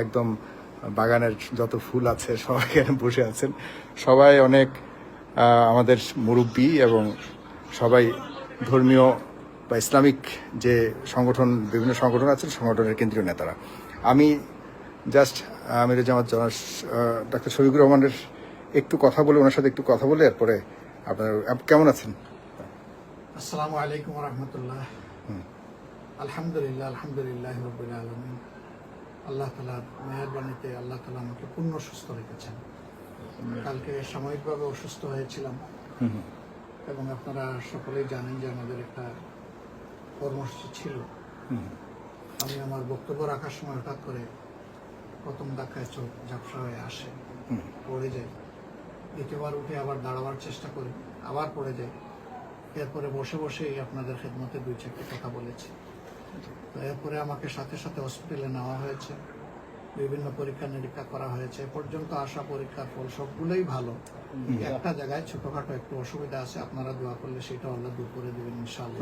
একদম বাগানের যত ফুল আছে সবাই এখানে বসে আছেন। সবাই অনেক আমাদের মুরব্বী এবং সবাই ধর্মীয় বা ইসলামিক যে সংগঠন, বিভিন্ন সংগঠন আছে, সংগঠনের কেন্দ্রীয় নেতারা। আমি জাস্ট আমির জামাত ডাক্তার শফিকুর রহমানের একটু কথা বলে, ওনার সাথে একটু কথা বলে এরপরে আপনার কেমন আছেন? আসসালামু আলাইকুম রহমতুল্লাহ। আলহামদুলিল্লাহ, আলহামদুলিল্লাহ রাব্বিল আলামিন। আল্লাহ তাআলার মেহেরবানিতে আল্লাহ তাআলা আমাকে পূর্ণ সুস্থ রেখেছেন। কালকে সাময়িকভাবে অসুস্থ হয়েছিলাম এবং আপনারা সকলেই জানেন যে আমাদের একটা কর্মসূচি ছিল। আমি আমার বক্তব্য রাখার সময় হঠাৎ করে প্রথম ধাক্কায় চোখ ঝাপসা হয়ে আসে, পড়ে যাই। দ্বিতীয়বার উঠে আবার দাঁড়াবার চেষ্টা করি, আবার পড়ে যাই। এরপরে বসে বসেই আপনাদের খেদমতে দুই চারটি কথা বলেছি। তো এরপরে আমাকে সাথে সাথে হসপিটালে নেওয়া হয়েছে, বিভিন্ন পরীক্ষা নিরীক্ষা করা হয়েছে। পর্যন্ত আসা পরীক্ষার ফল সবগুলোই ভালো। একটা জায়গায় ছোটখাটো একটু অসুবিধা আছে, আপনারা দোয়া করলে সেটা আল্লাহ দূর করে দেবেন ইনশাআল্লাহ।